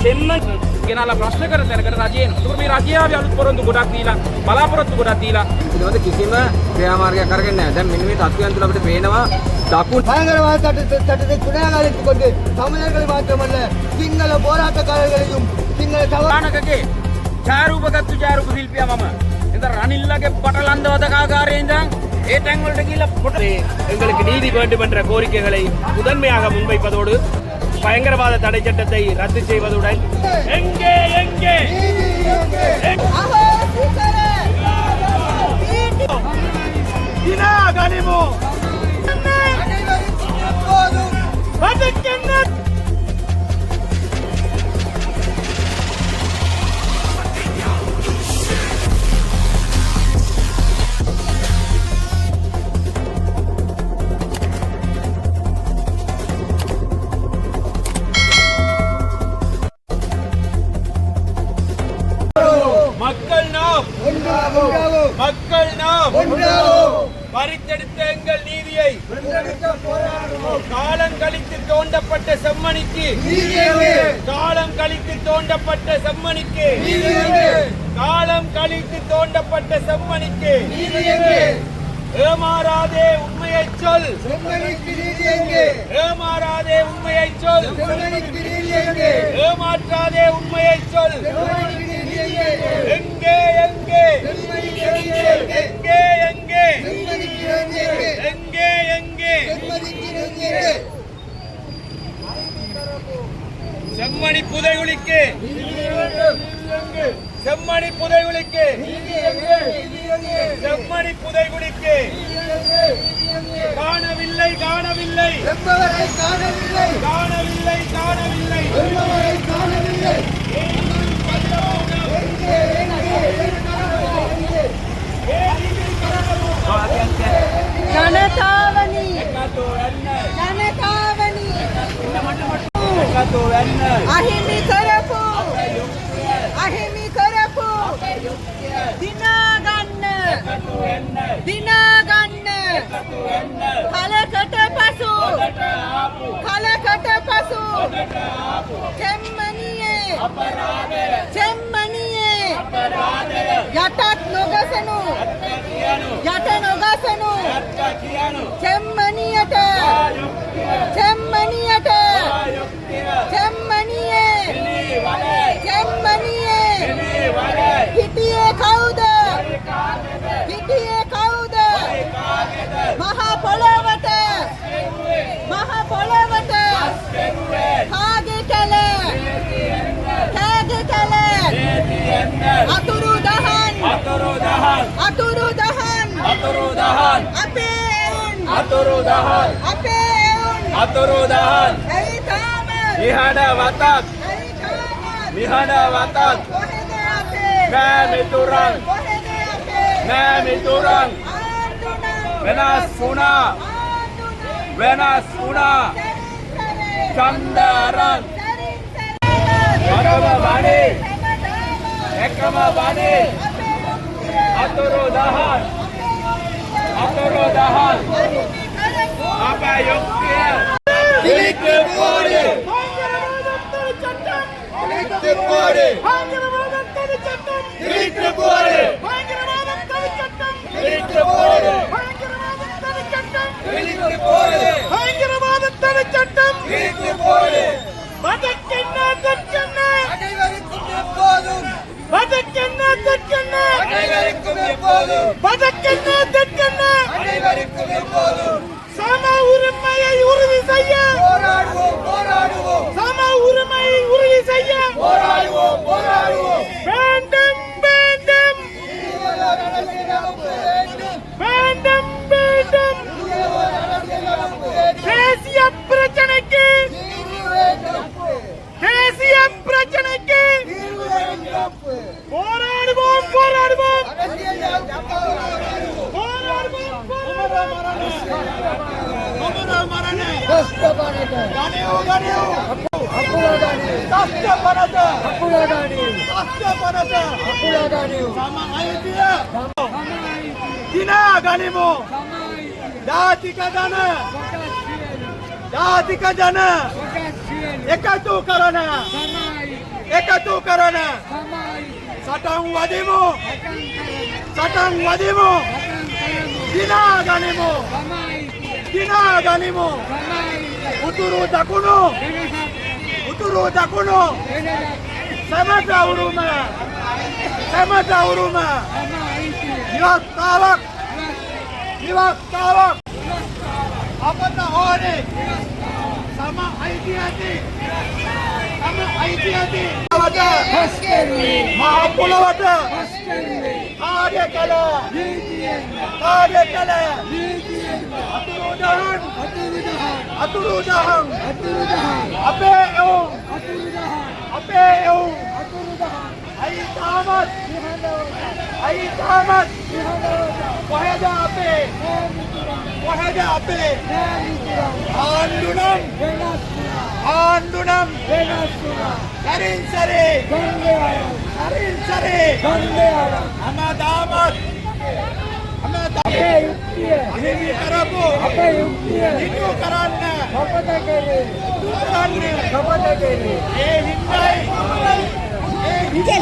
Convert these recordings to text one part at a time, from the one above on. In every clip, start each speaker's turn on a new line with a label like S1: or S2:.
S1: සෙම්ම ගෙනාලා ප්‍රශ්න කරන තැනකට රජය එනවා. ඒකට මේ රජය ආවේ අලුත් පොරොන්දු ගොඩක් දීලා බලාපොරොත්තු ගොඩක් දීලා
S2: ඒකවල කිසිම ක්‍රියාමාර්ගයක් අරගෙන නැහැ. දැන් මෙන්න මේ තත්ත්වයන් තුළ අපිට පේනවා දකුණු
S3: பயங்கரவாத சட்டத்தை குணாகாலித்துக் கொண்டு தமிழர்களை மாத்திரமல்ல சிங்கள போராட்டக்காரர்களையும் சிங்கள
S1: සවානකගේ ඡායාරූපගත්තු ඡායාරූප ශිල්පියා මම. එතන රනිල්ලගේ පටලන්ද වදකාකාරයේ ඉඳන් ඒ ටැන් වලට ගිහිල්ලා පොට எங்களுக்கு நீதி வேண்டும் என்ற கோரிக்கைகளை முதன்மையாக முன்வைப்பதோடு பயங்கரவாத தடை சட்டத்தை ரத்து செய்வதுடன் எங்கே எங்கே தினா கனிமோ வதக்கென்ன மக்கள் நாம் பறித்தெடுத்த எங்கள் நீதியை காலம் கழித்து தோண்டப்பட்ட செம்மணிக்கு காலம் கழித்து தோண்டப்பட்ட செம்மணிக்கு காலம் கழித்து தோண்டப்பட்ட செம்மணிக்கு ஏமாறாதே உண்மையை சொல் ஏமாறாதே உண்மையை சொல் ஏமாற்றாதே உண்மையை சொல் எங்கே எங்கே எங்கே எங்கே எங்கே எங்கே செம்மணி புதைகுழிக்கு செம்மணி புதைகுழிக்கு செம்மணி புதைகுழிக்கு காணவில்லை காணவில்லை காணவில்லை காணவில்லை
S4: ජනතාවනි අහිමි කරපු දිනාගන්න කලකට පසු චෙම්මනියේ යටත් නොගසනු චෙම්මනියට හිටියේ කවුද මහ පොළවට කාගේ කැල අතුරු දහන් අපේ එයි තාම
S1: නිහඬ වතක් නෑ මිතුරන් වෙනස් වුණා චන්දරන් එකම බණේ අතුරු දහන් අපේ යුක්තිය சம உரிமையை உறுதி செய்ய வேண்டும் தேசிய பிரச்சனைக்கு போராடுவோம் දිනාගනිමු ජාතික ජන එකතු කරන
S5: එකතු කරන සටන් වදිමු දිනා ගනිමු උතුරු දකුණු සමත උරුම විවස්ථාවක් අපට ඕනේ සම අයිතියදී මහා පොළවට කාර්ය කළ අතුරුදහන් අපේ එවුන් අයි තාමත් කොහෙද අපේ ආණ්ඩුනම් සරින් සරේ හැමදාමත් අහිමි කරපු ඉටු කරන්න ඒ හිඳයි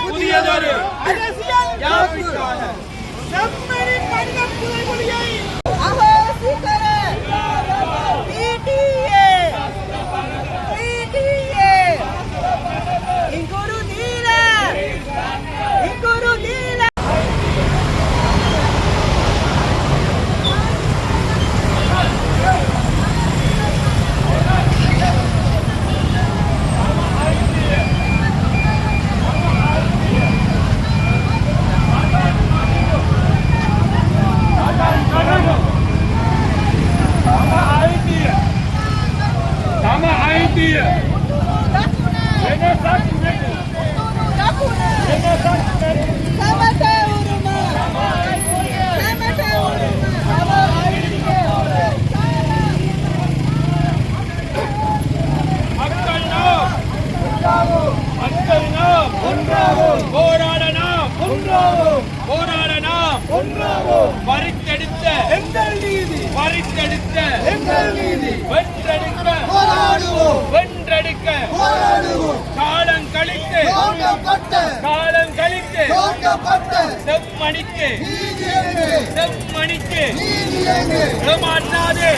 S5: புதியதொரு அரசியல் செம்மறி மன்னர் புதைகுழியை
S4: அஹோசிகர PTA இங்குரு நீல
S5: வென்றெடுக்க காலம் கழித்து செம்மணிக்கு ஏமாற்றாதே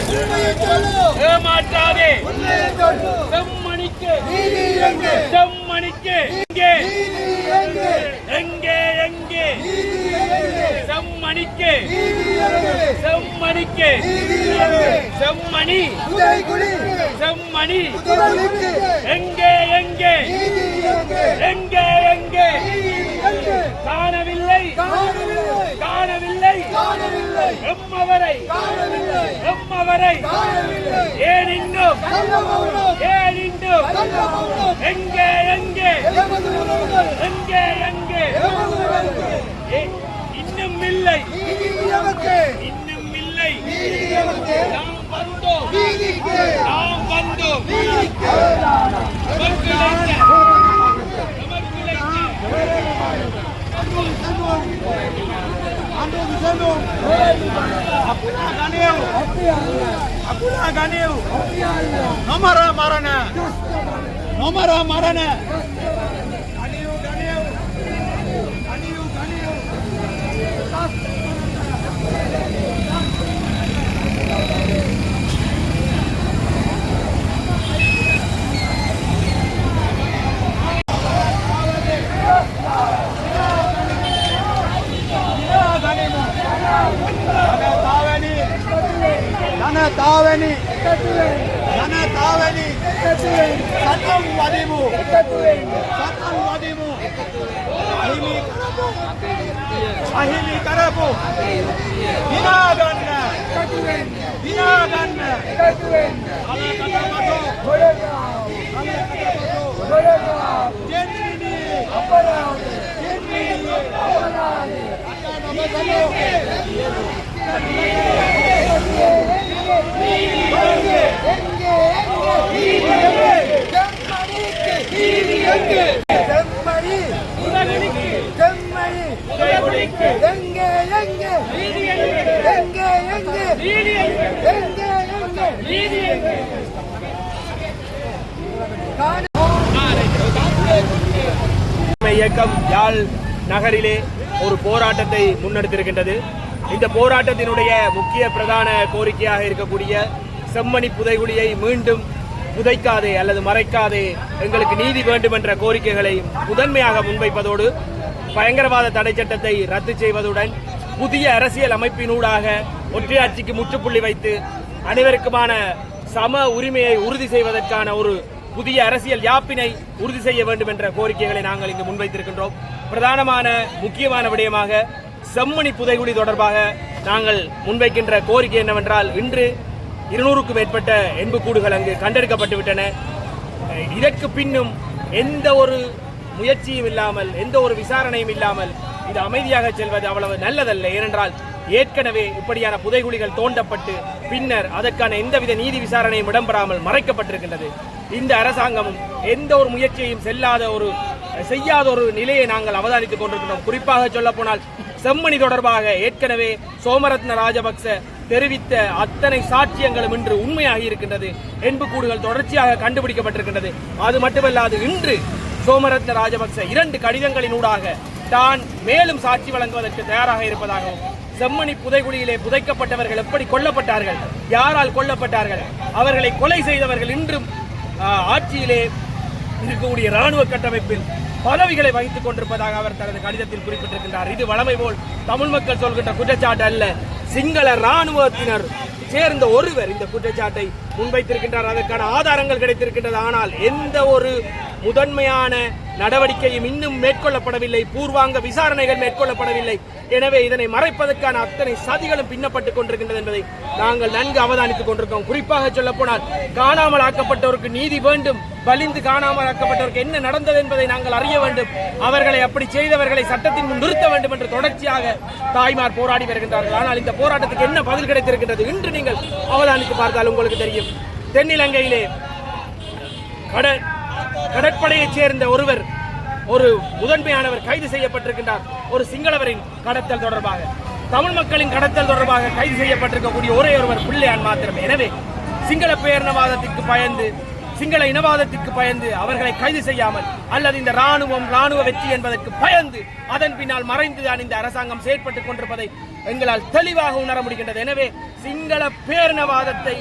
S5: செம்மணிக்கு எங்கே செம்மணிக்கு செம்மணி எங்கே காணவில்லை எம்மவரை ஏன் இன்னும் எங்கே இன்னும் இல்லை நாம் வந்தோம் nomor marana
S3: நீதிபதி
S5: சட்டம் வடிவு
S3: එකතු වෙන්න
S5: සටන් වදිමු අහිමි කරපු විනා ගන්න
S3: එකතු වෙන්න
S5: විනා ගන්න
S3: එකතු වෙන්න
S5: අලකටපතෝ
S3: ගොඩගාව ගොඩගාව
S5: ජෙන්නිනි
S3: අපරාධ
S5: ජෙන්නිනි
S3: අපරාධ
S1: இயக்கம் யாழ் நகரிலே ஒரு போராட்டத்தை முன்னெடுத்திருக்கின்றது. இந்த போராட்டத்தினுடைய முக்கிய பிரதான கோரிக்கையாக இருக்கக்கூடிய செம்மணி புதைகுழியை மீண்டும் புதைக்காதே அல்லது மறைக்காதே, எங்களுக்கு நீதி வேண்டும் என்ற கோரிக்கைகளை முதன்மையாக முன்வைப்பதோடு பயங்கரவாத தடை சட்டத்தை ரத்து செய்வதுடன் புதிய அரசியல் அமைப்பினூடாக ஒற்றையாட்சிக்கு முற்றுப்புள்ளி வைத்து அனைவருக்குமான சம உரிமையை உறுதி செய்வதற்கான ஒரு புதிய அரசியல் யாப்பினை உறுதி செய்ய வேண்டும் என்ற கோரிக்கைகளை நாங்கள் இங்கு முன்வைத்திருக்கின்றோம். பிரதானமான முக்கியமான விடயமாக செம்மணி புதைகுழி தொடர்பாக நாங்கள் முன்வைக்கின்ற கோரிக்கை என்னவென்றால், இன்று 200க்கும் மேற்பட்ட எண்புக்கூடுகள் அங்கு கண்டெடுக்கப்பட்டு விட்டன. இதற்கு பின்னும் எந்த ஒரு முயற்சியும் இல்லாமல், எந்த ஒரு விசாரணையும் இல்லாமல் இது அமைதியாக செல்வது அவ்வளவு நல்லதல்ல. ஏனென்றால் ஏற்கனவே இப்படியான புதைகுழிகள் தோண்டப்பட்டு பின்னர் அதற்கான எந்தவித நீதி விசாரணையும் இடம்பெறாமல் மறைக்கப்பட்டிருக்கின்றது. இந்த அரசாங்கமும் எந்த ஒரு முயற்சியையும் செய்யாத ஒரு நிலையை நாங்கள் அவதானித்துக் கொண்டிருக்கிறோம். குறிப்பாக சொல்ல போனால் செம்மணி தொடர்பாக ஏற்கனவே சோமரத்ன ராஜபக்ச தெரிவித்த அத்தனை சாட்சியங்களும் இன்று உண்மையாகி இருக்கின்றது. எண்புக்கூடுகள் தொடர்ச்சியாக கண்டுபிடிக்கப்பட்டிருக்கின்றது. அது மட்டுமல்லாது இன்று சோமரத்ன ராஜபக்ச 2 கடிதங்களினூடாக தான் மேலும் சாட்சி வழங்குவதற்கு தயாராக இருப்பதாகவும், செம்மணி புதைகுழியிலே புதைக்கப்பட்டவர்கள் எப்படி கொல்லப்பட்டார்கள், யாரால் கொல்லப்பட்டார்கள், அவர்களை கொலை செய்தவர்கள் இன்றும் ஆட்சியிலே இருக்கக்கூடிய இராணுவ கட்டமைப்பில் பதவிகளை வகித்துக் கொண்டிருப்பதாக அவர் தனது கடிதத்தில் குறிப்பிட்டிருக்கின்றார். இது வழமை போல் தமிழ் மக்கள் சொல்கின்ற குற்றச்சாட்டு அல்ல. சிங்கள இராணுவத்தினர் சேர்ந்த ஒருவர் இந்த குற்றச்சாட்டை முன்வைத்திருக்கின்றார். அதற்கான ஆதாரங்கள் கிடைத்திருக்கின்றது. ஆனால் எந்த ஒரு முதன்மையான நடவடிக்கையும் இன்னும் மேற்கொள்ளப்படவில்லை. பூர்வாங்க விசாரணைகள் மேற்கொள்ளப்படவில்லை. எனவே இதனை மறைப்பதற்கான அத்தனை சதிகளும் பின்னப்பட்டுக் கொண்டிருக்கின்றது என்பதை நாங்கள் நன்கு அவதானித்துக் கொண்டிருக்கிறோம். குறிப்பாக சொல்ல போனால் காணாமல் ஆக்கப்பட்டவருக்கு நீதி வேண்டும். வலிந்து காணாமல் ஆக்கப்பட்டவருக்கு என்ன நடந்தது என்பதை நாங்கள் அறிய வேண்டும். அவர்களை அப்படி செய்தவர்களை சட்டத்தின் முன் நிறுத்த வேண்டும் என்று தொடர்ச்சியாக தாய்மார் போராடி வருகின்றார்கள். ஆனால் இந்த போராட்டத்துக்கு என்ன பதில் கிடைத்திருக்கின்றது இன்று நீங்கள் அவதானித்து பார்த்தால் உங்களுக்கு தெரியும். தென்னிலங்கையிலே கடற்படையைச் சேர்ந்த ஒருவர், ஒரு முதன்மையானவர் கைது செய்யப்பட்டிருக்கின்றார். ஒரு சிங்களவரின் கடத்தல் தொடர்பாக, தமிழ் மக்களின் கடத்தல் தொடர்பாக கைது செய்யப்பட்டிருக்கக்கூடிய ஒரே ஒருவர் பிள்ளையான் மாத்திரமே. எனவே சிங்கள பேரினவாதத்திற்கு பயந்து, சிங்கள இனவாதத்திற்கு பயந்து அவர்களை கைது செய்யாமல், அல்லது இந்த ராணுவ வெற்றி என்பதற்கு பயந்து அதன் பின்னால் மறைந்துதான் இந்த அரசாங்கம் செயற்பட்டுக் கொண்டிருப்பதை எங்களால் தெளிவாக உணர முடிகின்றது. எனவே சிங்கள பேரினவாதத்தை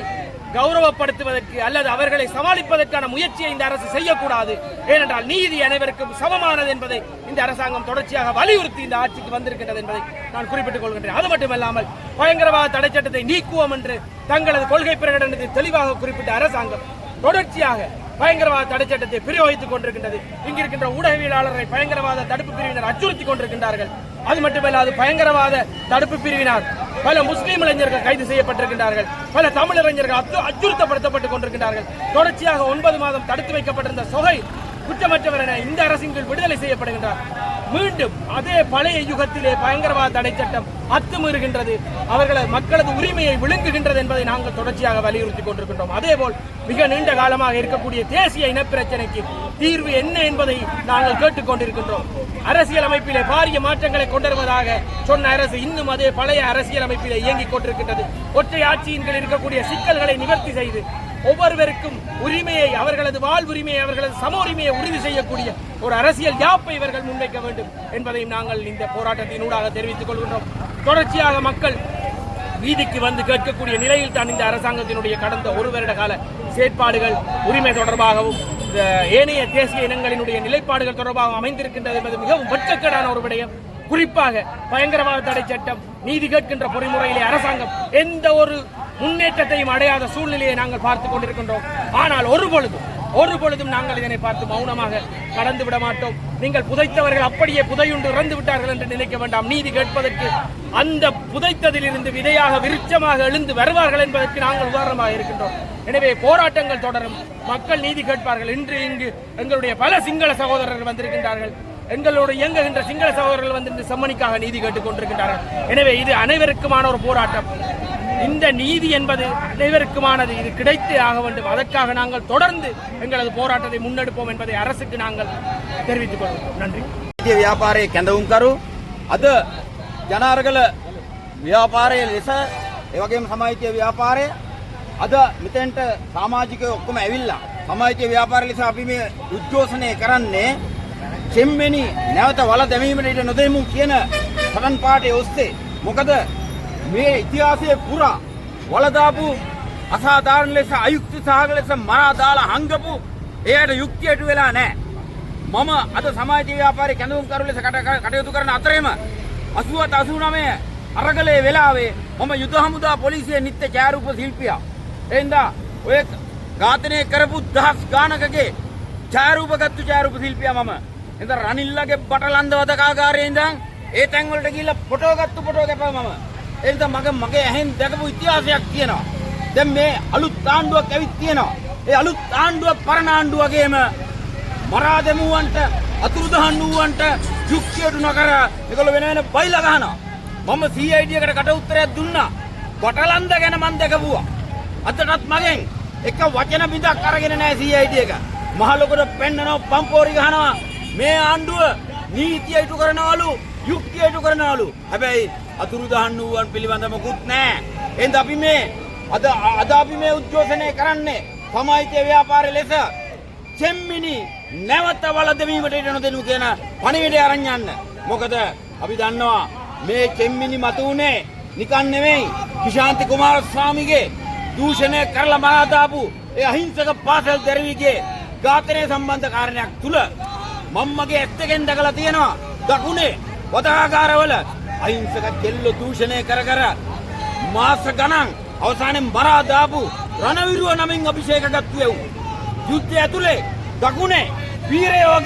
S1: கௌரவப்படுத்துவதற்கு அல்லது அவர்களை சமாளிப்பதற்கான முயற்சியை இந்த அரசு செய்யக்கூடாது. ஏனென்றால் நீதி அனைவருக்கும் சமமானது என்பதை இந்த அரசாங்கம் தொடர்ச்சியாக வலியுறுத்தி இந்த ஆட்சிக்கு வந்திருக்கின்றது என்பதை நான் குறிப்பிட்டுக் கொள்கின்றேன். அது மட்டுமல்லாமல் பயங்கரவாத தடை சட்டத்தை நீக்குவோம் என்று தங்களது கொள்கை பிரகடனத்தை தெளிவாக குறிப்பிட்ட அரசாங்கம் தொடர்ச்சியாக பயங்கரவாத தடை சட்டத்தை பிரயோகித்துக் கொண்டிருக்கின்றது. இங்கிருக்கின்ற ஊடகவியலாளரை பயங்கரவாத தடுப்பு பிரிவினர் அச்சுறுத்திக் கொண்டிருக்கின்றார்கள். அது மட்டுமல்லாது பயங்கரவாத தடுப்பு பிரிவினர் பல முஸ்லீம் இளைஞர்கள் கைது செய்யப்பட்டிருக்கின்றார்கள். பல தமிழ் இளைஞர்கள் அச்சுறுத்தப்படுத்தப்பட்டுக் கொண்டிருக்கின்றார்கள். தொடர்ச்சியாக 9 மாதம் தடுத்து வைக்கப்பட்டிருந்த சொகை குற்றமற்றவர் என இந்த அரசின் கீழ் விடுதலை செய்யப்படுகின்றார். மீண்டும் அதே பழைய யுகத்திலே பயங்கரவாத தடை சட்டம் அத்துமீறுகின்றது, அவர்களது மக்களது உரிமையை விழுங்குகின்றது என்பதை நாங்கள் தொடர்ச்சியாக வலியுறுத்திக் கொண்டிருக்கின்றோம். அதேபோல் மிக நீண்ட காலமாக இருக்கக்கூடிய தேசிய இனப்பிரச்சனைக்கு தீர்வு என்ன என்பதை நாங்கள் கேட்டுக்கொண்டிருக்கின்றோம். அரசியல் அமைப்பிலே பாரிய மாற்றங்களை கொண்டுவருவதாக சொன்ன அரசு இன்னும் அதே பழைய அரசியல் அமைப்பிலே இயங்கிக் கொண்டிருக்கின்றது. ஒற்றை ஆட்சியின் கீழ் இருக்கக்கூடிய சிக்கல்களை நிவர்த்தி செய்து ஒவ்வொருவருக்கும் உரிமையை, அவர்களது வாழ்வுரிமையை, அவர்களது சம உரிமையை உறுதி செய்யக்கூடிய ஒரு அரசியல் யாப்பை இவர்கள் முன்வைக்க வேண்டும் என்பதையும் நாங்கள் இந்த போராட்டத்தினூடாக தெரிவித்துக் கொள்கின்றோம். தொடர்ச்சியாக மக்கள் வீதிக்கு வந்து கேட்கக்கூடிய நிலையில் தான் இந்த அரசாங்கத்தினுடைய கடந்த 1 வருட கால செயற்பாடுகள் உரிமை தொடர்பாகவும் ஏனைய தேசிய இனங்களினுடைய நிலைப்பாடுகள் தொடர்பாகவும் அமைந்திருக்கின்றது என்பது மிகவும் வெட்கக்கேடான ஒரு விடயம். குறிப்பாக பயங்கரவாத தடை சட்டம், நீதி கேட்கின்ற பொறிமுறையிலே அரசாங்கம் எந்த ஒரு முன்னேற்றத்தையும் அடையாத சூழ்நிலையை நாங்கள் பார்த்துக் கொண்டிருக்கின்றோம். ஆனால் ஒரு பொழுதும் நாங்கள் இதனை பார்த்து மௌனமாக கடந்து விட மாட்டோம். நீங்கள் புதைத்தவர்கள் அப்படியே புதையுண்டு இறந்து விட்டார்கள் என்று நினைக்க வேண்டாம். நீதி கேட்பதற்கு அந்த புதைத்ததில் இருந்து விதையாக விருட்சமாக எழுந்து வருவார்கள் என்பதற்கு நாங்கள் உதாரணமாக இருக்கின்றோம். எனவே போராட்டங்கள் தொடரும், மக்கள் நீதி கேட்பார்கள். இன்று இங்கு எங்களுடைய பல சிங்கள சகோதரர்கள் வந்திருக்கின்றார்கள். எங்களோடு இயங்குகின்ற சிங்கள சகோதரர்கள் வந்து இந்த செம்மணிக்காக நீதி கேட்டுக் கொண்டிருக்கின்றார்கள். எனவே இது அனைவருக்குமான ஒரு போராட்டம். இந்த நீதி என்பது அனைவருக்குமானது. இது கிடைத்தே ஆக வேண்டும். அதற்காக நாங்கள் தொடர்ந்து எங்களது போராட்டத்தை முன்னெடுப்போம் என்பதை அரசுக்கு நாங்கள் தெரிவித்துக் கொள்கிறோம். நன்றி.
S2: ව්‍යාපාරයේ කැඳවුම්කරු අද ජනාරගල ව්‍යාපාරයේ ලෙස ඒ වගේම සමාජීය ව්‍යාපාරය අද මෙතෙන්ට සමාජිකයෝ ඔක්කොම ඇවිල්ලා සමාජීය ව්‍යාපාර ලෙස අපි මේ උද්ඝෝෂණය කරන්නේ සෙම්මෙනි නැවත වල දැමීමට ඉඩ නොදෙමු කියන සටන් පාඨයේ ඔස්සේ. මොකද මේ ඉතිහාසයේ පුරා වල දාපු අසාධාරණ ලෙස අයුක්ති සහගත ලෙස මරා දාලා හංගපු එයාට යුක්තියට වෙලා නැහැ. මම අද සමාජීය ව්‍යාපාරයේ කැඳවුම්කරු ලෙස කටයුතු කරන අතරේම 87 89 අරගලේ වෙලාවේ මම යුද හමුදා පොලිසියේ නිත්‍ය ඡායාරූප ශිල්පියා. එඳා ඔය ඝාතනය කරපු දහස් ගානකගේ ඡායාරූපගත්තු ඡායාරූප ශිල්පියා මම. එඳා රනිල්ලගේ බටලන්ද වදකාගාරයේ ඉඳන් ඒ තැන් වලට ගිහිල්ලා ෆොටෝ ගත්තු ෆොටෝ කැපුවා මම. එතන මගේ ඇහෙන් දැකපු ඉතිහාසයක් තියෙනවා. දැන් මේ අලුත් ආණ්ඩුවක් ඇවිත් තියෙනවා. ඒ අලුත් ආණ්ඩුව පරණ ආණ්ඩුව වගේම මරා දෙමුවන්ට අතුරුදහන් වූවන්ට යුක්තියට නොකර ඒගොල්ලෝ වෙන වෙන බයිලා ගහනවා. මම CID එකට කට උත්තරයක් දුන්නා. බටලන්ද ගැන මම දැකපුවා. අදටත් මගෙන් එක වචන බිඳක් අරගෙන නැහැ CID එක. මහ ලොකුට පෙන්නනවා පම්පෝරි ගහනවා. මේ ආණ්ඩුව නීතිය ඉටු කරනවලු යුක්තිය ඉටු කරනවලු. හැබැයි අතුරුදහන් වූවන් පිළිබඳ මොකුත් නැහැ. එහෙනම් අපි මේ අද අපි මේ උද්ඝෝෂණය කරන්නේ සමාජීය ව්‍යාපාරයේ ලෙස සෙම්මිනි නැවත වල දෙවීමට ඉඩ නොදෙනු කියන පණිවිඩය අරන් යන්න. මොකද අපි දන්නවා මේ සෙම්මිනි මතු උනේ නිකන් නෙමෙයි. කිශාන්ති කුමාරස්වාමීගේ දූෂණය කරලා මරා දාපු ඒ අහිංසක පාසල් දැරිවිගේ ඝාතනය සම්බන්ධ කාරණයක් තුල මම්මගේ ඇස් දෙකෙන් දැකලා තියෙනවා. දකුණේ වදාකාරවල අහිංසක කෙල්ල දූෂණය කර මාස ගණන් අවසානයේ මරා දාපු රණවිරුව නමින් අභිෂේක ගත්තු එව්. යුද්ධය ඇතුලේ දකුණේ වීරයෝ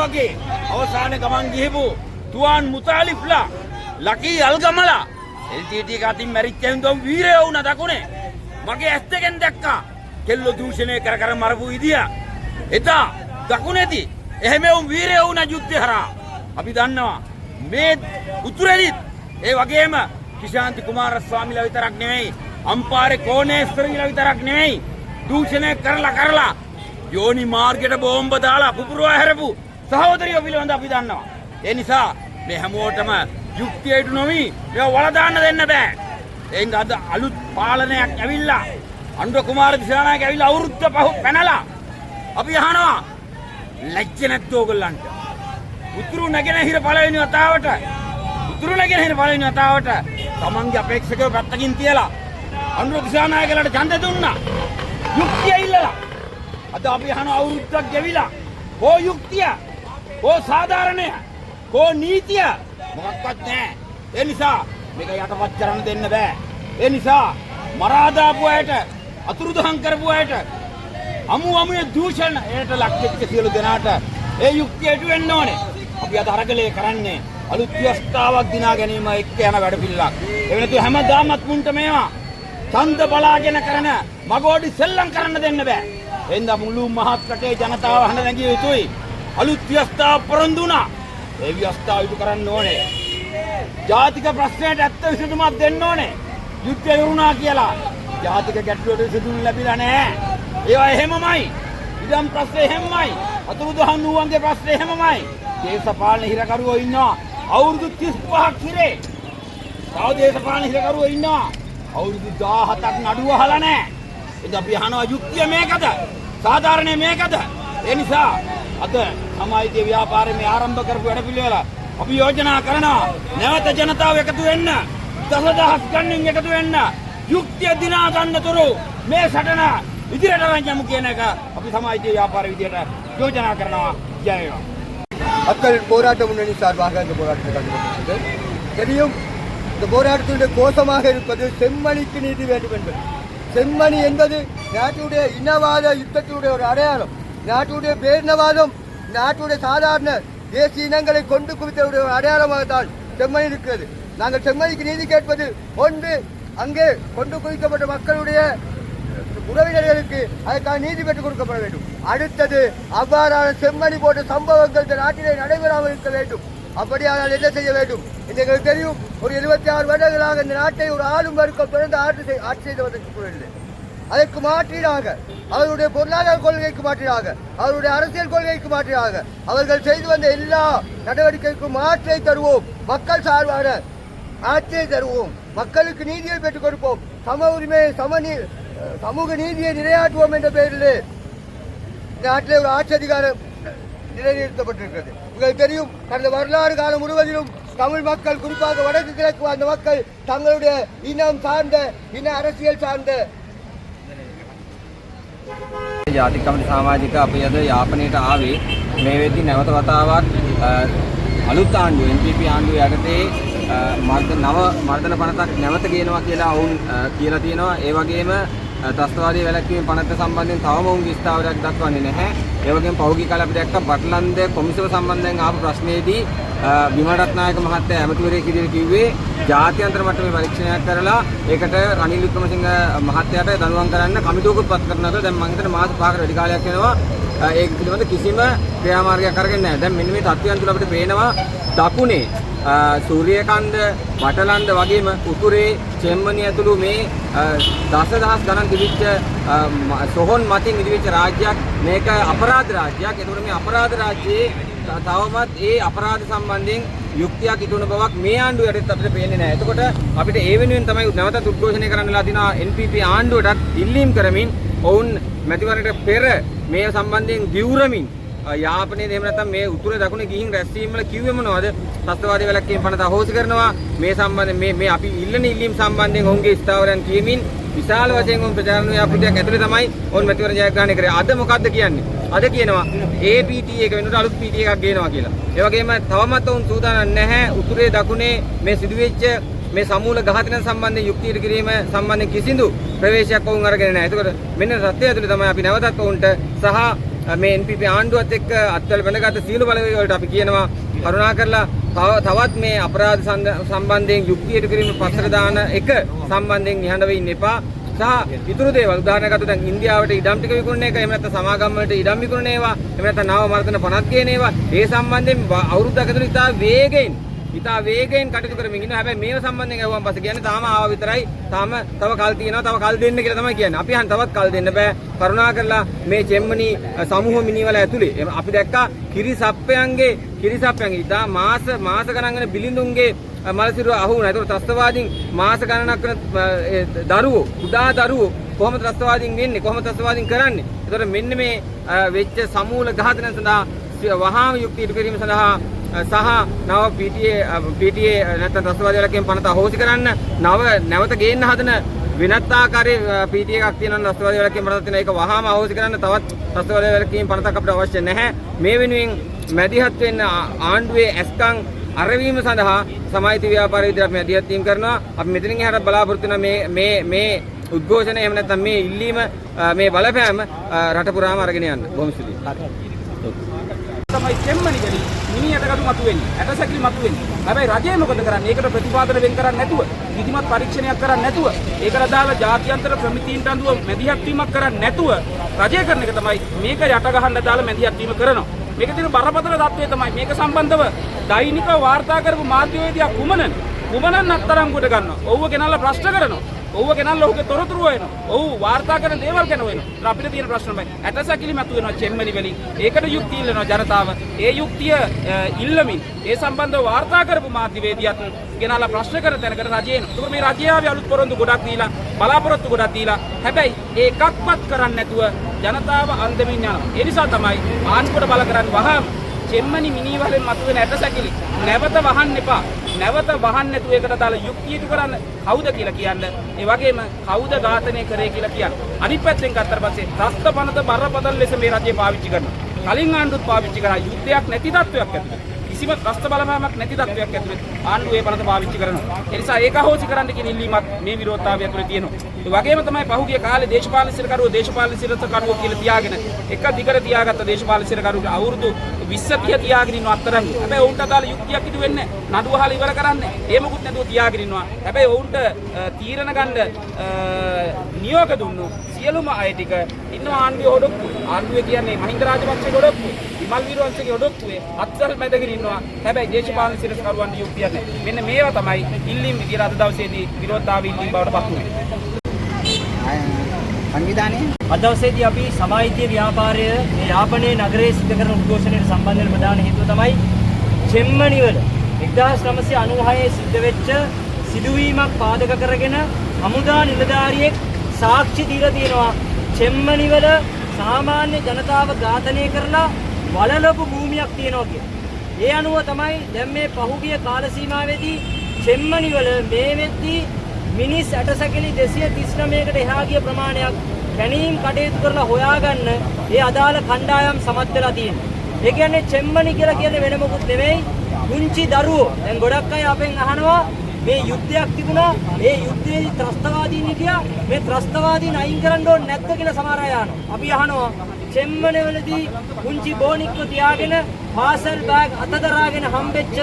S2: වගේ අවසානයේ ගමන් ගිහපු තුවාන් මුතාලිෆ්ලා ලකී අල්ගමලා LTT එක අතින් මැරිච්ච හින්දා වීරයෝ වුණා දකුණේ. මගේ ඇස් දෙකෙන් දැක්කා කෙල්ල දූෂණය කර මරපු විදිය. එදා දකුණේදී එහෙම වීරයෝ වුණා යුද්ධය හරහා. අපි දන්නවා මේ උතුරේදීත් ඒ වගේම කිශාන්ති කුමාරස්වාමීලා විතරක් නෙමෙයි අම්පාරේ කෝණේශ්වරීලා විතරක් නෙමෙයි දූෂණය කරලා යෝනි මාර්ගයට බෝම්බ දාලා පුපුරවා හැරපු සහෝදරියෝ පිළිබඳ අපි දන්නවා. ඒ නිසා මේ හැමෝටම යුක්තියට නොවි මේව වල දාන්න දෙන්න බෑ. එයින් අද අලුත් පාලනයක් ඇවිල්ලා අනුර කුමාර දිසානායක ඇවිල්ලා අවුරුද්ද පැනලා අපි අහනවා ලැජ්ජ නැද්ද ඕගොල්ලන්ට? උතුරු නැගෙනහිර පළවෙනි වතාවට තමන්ගේ අපේක්ෂකව පැත්තකින් තියලා අනුර දිසානායකලට ඡන්ද දුන්නා. යුක්තිය ඉල්ලලා. අද අපි අහන අවුරුද්දක් ගෙවිලා කෝ යුක්තිය, කෝ සාධාරණය, කෝ නීතිය මොකක්වත් නැහැ. ඒ නිසා මේක යටපත් කරන්න දෙන්න බෑ. ඒ නිසා මරා දාපු අයට, අතුරුදහන් කරපු අයට, අමුයේ දූෂණ ඒට ලක්ෙච්ච සියලු දෙනාට ඒ යුක්තියට වෙන්න ඕනේ. අපි අද අරගලේ කරන්නේ අලුත් ව්‍යවස්ථාවක් දිනා ගැනීම එක්ක යන වැඩපිළිවෙලක්. ඒ වෙනතු හැමදාමත් මුන්ට මේවා ඡන්ද බලාගෙන කරන මගෝඩි සෙල්ලම් කරන්න දෙන්න බෑ. එහෙනම් මුළු මහත් රටේ ජනතාව හඬ නැගිය යුතුයි. අලුත් ව්‍යවස්ථාව පොරොන්දු වුණා. ඒ ව්‍යවස්ථාව ඉටු කරන්න ඕනේ. ජාතික ප්‍රශ්නයට ඇත්ත විසඳුමක් දෙන්න ඕනේ. යුද්ධය වුණා කියලා ජාතික ගැටලුවට විසඳුම් ලැබිලා නැහැ. ඒවා එහෙමමයි. ඉදම් ප්‍රශ්නේ එහෙමමයි. අතුරුදහන් වූවන්ගේ ප්‍රශ්නේ එහෙමමයි. දේශපාලන හිරකරුවෝ ඉන්නවා අවුරුදු 35ක් හිරේ. තව දේශපාලන හිරකරුවෝ ඉන්නවා අවුරුදු 17ක් නඩුව අහලා නැහැ. ඉතින් අපි අහනවා යුක්තිය මේකද? සාධාරණය මේකද? ඒ නිසා අද සමාජීය ව්‍යාපාරයේ මේ ආරම්භ කරපු වැඩපිළිවෙල අපි යෝජනා කරනවා නැවත ජනතාව එකතු වෙන්න, දසදහස් ගණන් එකතු වෙන්න, යුක්තිය දිනා ගන්නතුරු මේ සටන ඉදිරියට අරන් යමු කියන එක අපි සමාජීය ව්‍යාපාර විදියට යෝජනා කරනවා. ජය වේවා.
S3: மக்கள் போராட்ட முன்னணி சார்பாக இந்த போராட்டத்தை கண்டுபிடித்தது தெரியும். இந்த போராட்டத்தினுடைய கோஷமாக இருப்பது செம்மணிக்கு நீதி வேண்டும் என்பது. செம்மணி என்பது நாட்டுடைய இனவாத யுத்தத்தினுடைய ஒரு அடையாளம். நாட்டுடைய பேரினவாதம், நாட்டுடைய சாதாரண தேசிய இனங்களை கொண்டு குவித்தவுடைய ஒரு அடையாளமாகத்தான் செம்மணி இருக்கிறது. நாங்கள் செம்மணிக்கு நீதி கேட்பது ஒன்று, அங்கே கொண்டு குவிக்கப்பட்ட மக்களுடைய உறவினர்களுக்கு அதற்கான நீதி பெற்றுக் கொடுக்கப்பட வேண்டும். அடுத்தது, அவ்வாறான செம்மணி போன்ற சம்பவங்கள் இந்த நாட்டிலே நடைபெறாமல் இருக்க வேண்டும். அப்படியானால் என்ன செய்ய வேண்டும்? எங்களுக்கு தெரியும், ஒரு 76 வருடங்களாக இந்த நாட்டை ஒரு ஆளும் வர்க்கம் தொடர்ந்து ஆட்சி செய்தவதற்கு கூறவில்லை. அதற்கு மாற்றீடாக, அவருடைய பொருளாதார கொள்கைக்கு மாற்றீடாக, அவருடைய அரசியல் கொள்கைக்கு மாற்றீடாக அவர்கள் செய்து வந்த எல்லா நடவடிக்கைக்கும் மாற்றை தருவோம். மக்கள் சார்பான ஆட்சியை தருவோம். மக்களுக்கு நீதியை பெற்றுக் கொடுப்போம். சம உரிமை, சமூக நீதியை நிலையாட்டுவோம் என்ற பெயரில் நாட்டிலே ஒரு ஆட்சி அதிகாரம் நிலைநிறுத்தப்பட்டிருக்கிறது. உங்களுக்கு தெரியும், கடந்த வரலாறு காலம் முழுவதிலும் தமிழ் மக்கள், குறிப்பாக வடக்கு கிழக்கு அந்த மக்கள் தங்களுடைய இனம் சார்ந்த, இன அரசியல் சார்ந்த
S6: ජාතික කමිටු සමාජික අපි අද යාපනයට ආවේ මේ වෙද්දි නැවත වතාවක් අලුත් ආණ්ඩුව NPP ආණ්ඩුව යටතේ නව මර්දන පනතක් නැවත ගේනවා කියලා ඔවුන් කියලා තියෙනවා. ඒ වගේම ත්‍රස්තවාදී වැළැක්වීම පනත සම්බන්ධයෙන් තවම ඔවුන්ගේ ස්ථාවරයක් දක්වන්නේ නැහැ. ඒ වගේම පෞද්ගලික කාලේ අපි දැක්ක බටලන්ද කොමිසම සම්බන්ධයෙන් ආපු ප්‍රශ්නයේදී බිමල් රත්නායක මහත්තයා ඇමතිවරයෙක් විදිහට කිව්වේ ජාත්‍යන්තර මට්ටමේ පරීක්ෂණයක් කරලා ඒකට රනිල් වික්‍රමසිංහ මහත්තයාට දඬුවම් කරන්න කමිටුවකුත් පත් කරනවා. දැන් මම හිතන්නේ මාස 5කට වැඩි කාලයක් වෙනවා ඒක පිළිබඳ කිසිම ක්‍රියාමාර්ගයක් අරගෙන නැහැ. දැන් මෙන්න මේ තත්ත්වයන් තුළ අපිට පේනවා දකුණේ සූර්යකන්ද, බටලන්ද වගේම උතුරේ චෙම්මනි ඇතුළු මේ දසදහස් ගණන් තිබිච්ච සොහොන් මතින් ඉදිරිච්ච රාජ්‍යයක්. මේක අපරාධ රාජ්‍යයක්. ඒතකොට මේ අපරාධ රාජ්‍යයේ තවමත් ඒ අපරාධ සම්බන්ධයෙන් යුක්තියක් ඉටුන බවක් මේ ආණ්ඩුව යටතේ අපිට පේන්නේ නැහැ. එතකොට අපිට ඒ වෙනුවෙන් තමයි නැවතත් උද්ඝෝෂණය කරන්නලා තිනවා NPP ආණ්ඩුවටත් ඉල්ලීම් කරමින් ඔවුන් මැතිවරණයට පෙර මේ සම්බන්ධයෙන් දිවුරමින් යාපනයේ එහෙම නැත්නම් මේ උතුරේ දකුණේ ගිහින් රැස්වීම වල කිව්වේ මොනවද? ත්‍රස්තවාදී වැළැක්වීම පනත අහෝසි කරනවා. මේ සම්බන්ධයෙන් මේ අපි ඉල්ලන ඉල්ලීම් සම්බන්ධයෙන් ඔවුන්ගේ ස්ථාවරයන් කියමින් විශාල වශයෙන් ඔවුන් ප්‍රචාරණ ව්‍යාපෘතියක් ඇතුලේ තමයි ඔවුන් මැතිවරණ ජයග්‍රහණය කරේ. අද මොකද්ද කියන්නේ? අද කියනවා APT එක වෙනුවට අලුත් PT එකක් ගේනවා කියලා. ඒ වගේම තවමත් ඔවුන් සූදානම් නැහැ උතුරේ දකුණේ මේ සිදුවෙච්ච මේ සමූල ඝාතන සම්බන්ධයෙන් යුක්තියට කිරීම සම්බන්ධයෙන් කිසිදු ප්‍රවේශයක් ඔවුන් අරගෙන නැහැ. ඒකෝට මෙන්න සත්‍යය ඇතුලේ තමයි අපි නැවතත් ඔවුන්ට සහ මේ NPP ආණ්ඩුවත් එක්ක අත්වල බැඳගත් සීල බලවේග වලට අපි කියනවා කරුණාකරලා තවත් මේ අපරාධ සම්බන්ධයෙන් යුක්තියට කිරීම පස්සට දාන එක සම්බන්ධයෙන් නිහඬව ඉන්න එපා. සහ ඉතුරු දේවල් උදාහරණයක් ගත්තොත් දැන් ඉන්දියාවට ඉඩම් ටික විකුණන එක, එහෙම නැත්නම් සමාගම් වලට ඉඩම් විකුණන ඒවා, එහෙම නැත්නම් නව මර්ධන පනත් ගේන ඒවා, ඒ සම්බන්ධයෙන් අවුරුද්දක් ඇතුළත ඉතා වේගයෙන් කටයුතු කරමින් ඉන්නවා. හැබැයි මේව සම්බන්ධයෙන් අහුවම පස්සේ කියන්නේ තාම ආව විතරයි, තාම තව කල් තියෙනවා, තව කල් දෙන්න කියලා තමයි කියන්නේ. අපි අහන් තවත් කල් දෙන්න බෑ. කරුණාකරලා මේ චෙම්මනි සමූහ මිනිවල ඇතුලේ අපි දැක්කා කිරිසප්පයන්ගේ ඉතා මාස ගණන් වෙන බිලිඳුන්ගේ මලසිරුව අහු වුණා. ඒතකොට ත්‍රස්තවාදීන් මාස ගණනක් වෙන කුඩා දරුවෝ කොහොමද ත්‍රස්තවාදීන් වෙන්නේ? කොහොමද ත්‍රස්තවාදීන් කරන්නේ? ඒතකොට මෙන්න මේ වෙච්ච සමූල ඝාතන සඳහා වහාම යුක්තියට කිරීම සඳහා සහ නව PTA නැත්නම් ත්‍රස්තවාදී වලකින් පනත අහෝසි කරන්න නැවත ගේන්න හදන වෙනත් ආකාරයේ PT එකක් තියෙනවා. ත්‍රස්තවාදී වලකින් පනත තියෙන ඒක වහාම අහෝසි කරන්න තවත් ත්‍රස්තවාදී වලකින් පනතක් අපිට අවශ්‍ය නැහැ. මේ වෙනුවෙන් මැදිහත් වෙන්න ආණ්ඩුවේ ඇස්කම් අරවීම සඳහා සමාජීය ව්‍යාපාර විදිහට අපි මැදිහත් වීම කරනවා. අපි මෙතනින් එහාට බලාපොරොත්තු වෙන මේ උද්ඝෝෂණය එහෙම නැත්නම් මේ ඉල්ලීම මේ බලපෑම රට පුරාම අරගෙන යන්න. බොහොම ස්තුතියි.
S1: තමයි චෙම්මනි ගලි මිනිහටකටු මතුවෙන්නේ. ඇටසැකිලි මතුවෙන්නේ. හැබැයි රජය මොකද කරන්නේ? ඒකට ප්‍රතිපාදන වෙන් කරන්නේ නැතුව, විධිමත් පරීක්ෂණයක් කරන්නේ නැතුව, ඒකට දාලා ජාත්‍යන්තර ප්‍රමිතීන්ට අනුව මැදිහත් වීමක් කරන්නේ නැතුව රජය කරන එක තමයි මේක යට ගහන්න දාලා මැදිහත් වීම කරනවා. මේක තියෙන බරපතල தත්ත්වය තමයි මේක සම්බන්ධව දෛනික වාර්තා කරපු මාධ්‍යවේදියා කුමනන් අත්තරම් කොට ගන්නවා. ඔව්ව ගෙනල්ලා ප්‍රශ්න කරනවා. ඔව්ව ගෙනල්ලා ඔහුගේ තොරතුරු හොයනවා. ඔව් වාර්තා කරන දේවල් ගැන හොයනවා. අපිට තියෙන ප්‍රශ්න තමයි ඇටසැකිලි මතු වෙනවා චෙම්මනි වලින්. ඒකට යුක්තිය ඉල්ලනවා ජනතාව. ඒ යුක්තිය ඉල්ලමින් ඒ සම්බන්ධව වාර්තා කරපු මාධ්‍යවේදියාත් ගෙනල්ලා ප්‍රශ්න කර තැනකට රජය එනවා. ඒක මේ රජය ආවේ අලුත් පොරොන්දු ගොඩක් දීලා, බලාපොරොත්තු ගොඩක් දීලා. හැබැයි ඒකක්වත් කරන්නේ නැතුව ජනතාව අන්දමින් යනවා. ඒ නිසා තමයි ආණ්ඩුවට බල කරන්නේ වහාම චෙම්මනි මිනිවලෙන් මතුවෙන ඇටසැකිලි නැවත වහන්න එපා. නැවත වහන්න නැතුව ඒකට දාලා යුක්තියට කරන්න කවුද කියලා කියන්න. ඒ වගේම කවුද ඝාතනය කරේ කියලා කියන්න. අනිත් පැත්තෙන් ගත්තට පස්සේ රස්තපනත බරපතල ලෙස මේ රජය පාවිච්චි කරනවා. කලින් ආණ්ඩුවත් පාවිච්චි කරා යුද්ධයක් නැති තත්වයක් ඇතුළත. කිසිම ත්‍රස්ත බලපෑමක් නැති තත්ත්වයක් ඇතුළේ ආණ්ඩුව ඒ පනත පාවිච්චි කරනවා. ඒ නිසා ඒක අහෝසි කරන්න කියන ඉල්ලීමක් මේ විරෝධතාවය ඇතුළේ තියෙනවා. ඒ වගේම තමයි පහුගිය කාලේ දේශපාලන සිරකරුවෝ කියලා තියාගෙන එක දිගට තියාගත්ත දේශපාලන සිරකරුවෝ අවුරුදු 20 30 තියාගෙන ඉන්න අත්තරන්. හැබැයි ඔවුන්ට අදාළ යුක්තියක් ඉදු වෙන්නේ නැහැ. නඩුව අහලා ඉවර කරන්නේ. ඒ මොකුත් නැතුව තියාගෙන ඉන්නවා. හැබැයි ඔවුන්ට තීරණ ගන්න නියෝග දුන්නු සියලුම අය ටික ඉන්නවා ආණ්ඩුවේ ඔඩොක්කුවේ. ආණ්ඩුවේ කියන්නේ මහින්ද රාජපක්ෂගේ ඔඩොක්කුවේ. විමල් වීරවංශගේ ඔඩොක්කුවේ. අත්සල් මැදගෙන ඉන්නවා. හැබැයි දේශපාලන සිරකරුවන්ට යුක්තියක් නැහැ. මෙන්න මේවා තමයි ඉල්ලීම් විදියට අද දවසේදී විරෝධතාවය ඉල්ලීම් බවට පත් වුනේ.
S7: අද දවසේදී අපි සමාජීය ව්‍යාපාරය මේ යාපනයේ නගරයේ සිදු කරන උද්ඝෝෂණයට සම්බන්ධ වෙන ප්‍රධාන හේතුව තමයි චෙම්මනිවල 1996 සිද්ධ වෙච්ච සිදුවීමක් පාදක කරගෙන හමුදා නිලධාරියෙක් සාක්ෂි දීලා තියෙනවා චෙම්මනිවල සාමාන්‍ය ජනතාව ඝාතනය කරලා වලලපු භූමියක් තියෙනවා කියලා. ඒ අනුව තමයි දැන් මේ පහුගිය කාල සීමාවේදී චෙම්මනිවල මේ වෙද්දී මිනිස් ඇටසැකිලි 239කට එහා ගිය ප්‍රමාණයක් කැණීම් කටයුතු කරලා හොයාගන්න ඒ අදාළ කණ්ඩායම් සමත් වෙලා තියෙනවා. ඒ කියන්නේ චෙම්මනි කියලා කියන්නේ වෙන මොකුත් නෙමෙයි පුංචි දරුවෝ. දැන් ගොඩක් අය අපෙන් අහනවා මේ යුද්ධයක් තිබුණා ඒ යුද්ධයේදී ත්‍රස්තවාදීන් හිටියා මේ ත්‍රස්තවාදීන් අයින් කරන්න ඕනේ නැද්ද කියලා සමහර අය අහනවා. අපි අහනවා චෙම්මනවලදී පුංචි බෝනික්ව තියාගෙන පාසල් බෑග් අතදරාගෙන හම්බෙච්ච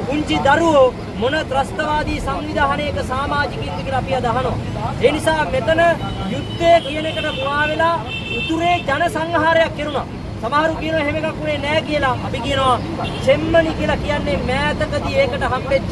S7: පුංචි දරුවෝ මොන ත්‍රස්තවාදී සංවිධානයක සමාජිකින්ද කියලා අපි අහනවා. ඒ නිසා මෙතන යුද්ධය කියන එකට මුවා වෙලා උතුරේ ජන සංහාරයක් කෙරුණා. සමහරු කියනවා එහෙම එකක් උනේ නැහැ කියලා. අපි කියනවා චෙම්මනි කියලා කියන්නේ මෑතකදී ඒකට හම්බෙච්ච